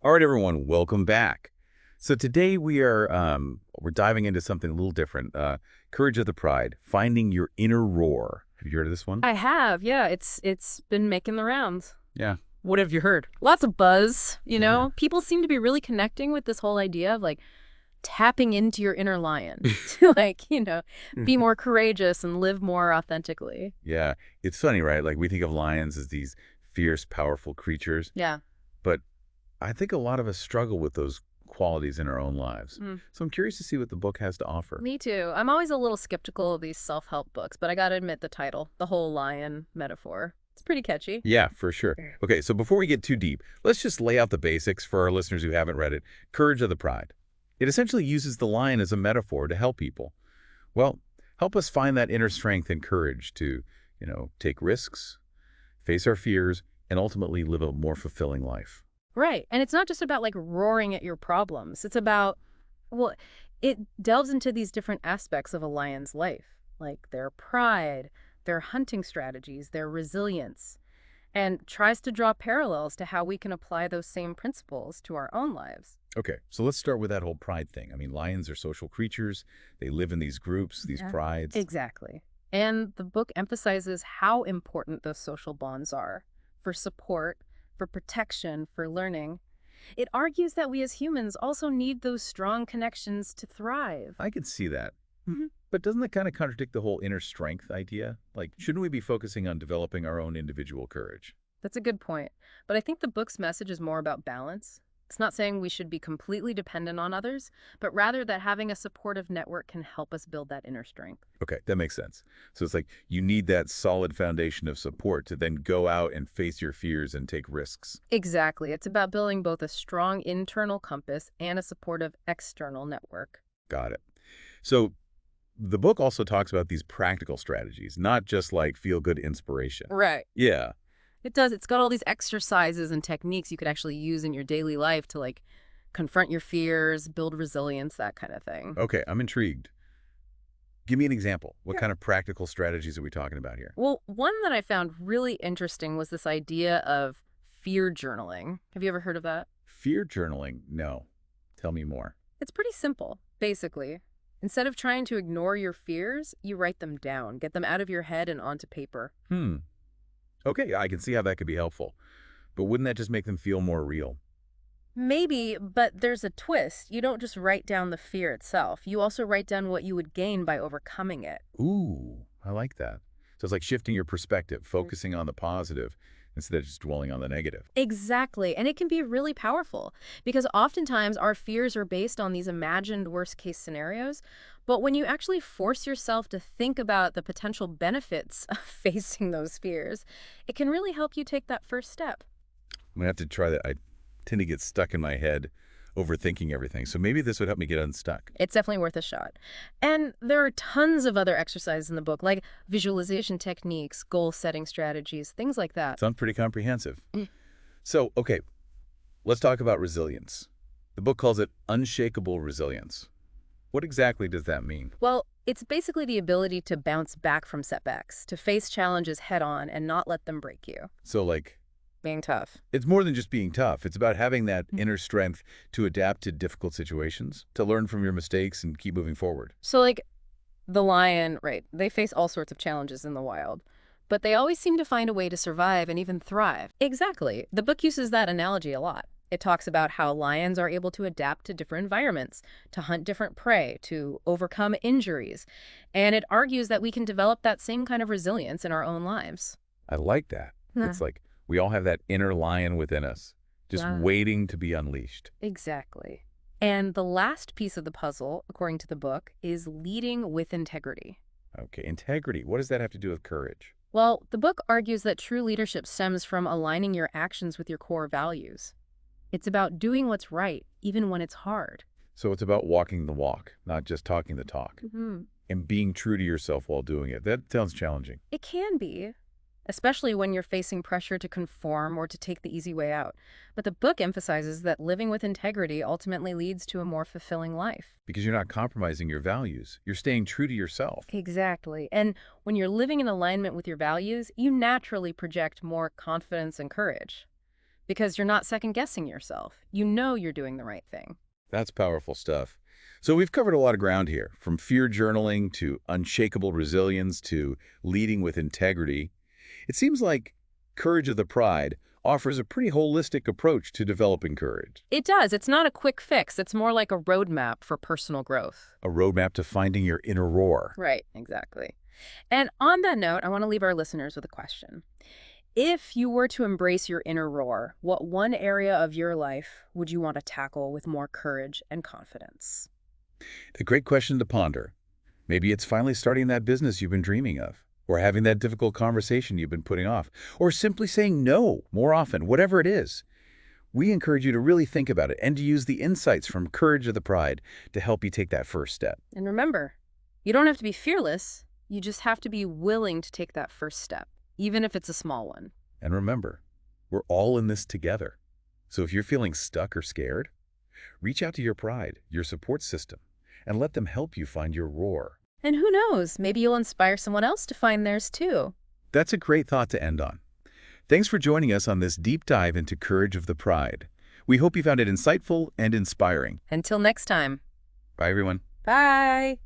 All right, everyone, welcome back. So today we're diving into something a little different. Courage of the Pride, finding your inner roar. Have you heard of this one? I have, yeah. It's been making the rounds. Yeah. What have you heard? Lots of buzz, you Yeah. know? People seem to be really connecting with this whole idea of like tapping into your inner lion to be more courageous and live more authentically. Yeah. It's funny, right? Like we think of lions as these fierce, powerful creatures, Yeah. but I think a lot of us struggle with those qualities in our own lives. Mm. So I'm curious to see what the book has to offer. Me too. I'm always a little skeptical of these self-help books, but I gotta admit the title, the whole lion metaphor. It's pretty catchy. Yeah, for sure. Okay, so before we get too deep, let's just lay out the basics for our listeners who haven't read it. Courage of the Pride. It essentially uses the lion as a metaphor to help people. Well, help us find that inner strength and courage to, take risks, face our fears, and ultimately live a more fulfilling life. Right. And it's not just about like roaring at your problems. It's about, well, it delves into these different aspects of a lion's life, like their pride, their hunting strategies, their resilience, and tries to draw parallels to how we can apply those same principles to our own lives. Okay, so let's start with that whole pride thing. I mean, lions are social creatures. They live in these groups, these Yeah. prides. Exactly. And the book emphasizes how important those social bonds are for support, for protection, for learning. It argues that we as humans also need those strong connections to thrive. I can see that. But doesn't that kind of contradict the whole inner strength idea? Like, shouldn't we be focusing on developing our own individual courage? That's a good point. But I think the book's message is more about balance. It's not saying we should be completely dependent on others, but rather that having a supportive network can help us build that inner strength. Okay, that makes sense. So it's like you need that solid foundation of support to then go out and face your fears and take risks. Exactly. It's about building both a strong internal compass and a supportive external network. Got it. So the book also talks about these practical strategies, not just like feel-good inspiration. Right. Yeah. It does. It's got all these exercises and techniques you could actually use in your daily life to like confront your fears, build resilience, that kind of thing. Okay, I'm intrigued. Give me an example. What Yeah. kind of practical strategies are we talking about here? Well, one that I found really interesting was this idea of fear journaling. Have you ever heard of that? Fear journaling? No. Tell me more. It's pretty simple, basically. Instead of trying to ignore your fears, you write them down, get them out of your head and onto paper. Hmm. Okay, I can see how that could be helpful. But wouldn't that just make them feel more real? Maybe, but there's a twist. You don't just write down the fear itself. You also write down what you would gain by overcoming it. Ooh, I like that. So it's like shifting your perspective, Mm. focusing on the positive instead of just dwelling on the negative. Exactly. And it can be really powerful because oftentimes our fears are based on these imagined worst case scenarios. But when you actually force yourself to think about the potential benefits of facing those fears, it can really help you take that first step. I'm gonna have to try that. I tend to get stuck in my head overthinking everything. So maybe this would help me get unstuck. It's definitely worth a shot. And there are tons of other exercises in the book, like visualization techniques, goal setting strategies, things like that. Sounds pretty comprehensive. Mm. So, okay, let's talk about resilience. The book calls it unshakable resilience. What exactly does that mean? Well, it's basically the ability to bounce back from setbacks, to face challenges head on and not let them break you. So, like, Being tough. it's more than just being tough. It's about having that Mm. inner strength to adapt to difficult situations, to learn from your mistakes and keep moving forward. So, like, the lion, right, they face all sorts of challenges in the wild, but they always seem to find a way to survive and even thrive. Exactly. The book uses that analogy a lot. It talks about how lions are able to adapt to different environments, to hunt different prey, to overcome injuries. And it argues that we can develop that same kind of resilience in our own lives. I like that. Yeah. It's like we all have that inner lion within us, just Yeah. waiting to be unleashed. Exactly. And the last piece of the puzzle, according to the book, is leading with integrity. Okay, integrity. What does that have to do with courage? Well, the book argues that true leadership stems from aligning your actions with your core values. It's about doing what's right, even when it's hard. So it's about walking the walk, not just talking the talk, Hmm. and being true to yourself while doing it. That sounds challenging. It can be, especially when you're facing pressure to conform or to take the easy way out. But the book emphasizes that living with integrity ultimately leads to a more fulfilling life. Because you're not compromising your values. You're staying true to yourself. Exactly. And when you're living in alignment with your values, you naturally project more confidence and courage. because you're not second-guessing yourself. You know you're doing the right thing. That's powerful stuff. So we've covered a lot of ground here, from fear journaling to unshakable resilience to leading with integrity. It seems like Courage of the Pride offers a pretty holistic approach to developing courage, It does. It's not a quick fix. It's more like a roadmap for personal growth. a roadmap to finding your inner roar. Right, exactly. And on that note, I want to leave our listeners with a question. If you were to embrace your inner roar, what one area of your life would you want to tackle with more courage and confidence? A great question to ponder. Maybe it's finally starting that business you've been dreaming of, or having that difficult conversation you've been putting off, or simply saying no more often, whatever it is. We encourage you to really think about it and to use the insights from Courage of the Pride to help you take that first step. And remember, you don't have to be fearless. You just have to be willing to take that first step, even if it's a small one. And remember, we're all in this together. So if you're feeling stuck or scared, reach out to your pride, your support system, and let them help you find your roar. And who knows, maybe you'll inspire someone else to find theirs too. That's a great thought to end on. Thanks for joining us on this deep dive into Courage of the Pride. We hope you found it insightful and inspiring. Until next time. Bye, everyone. Bye.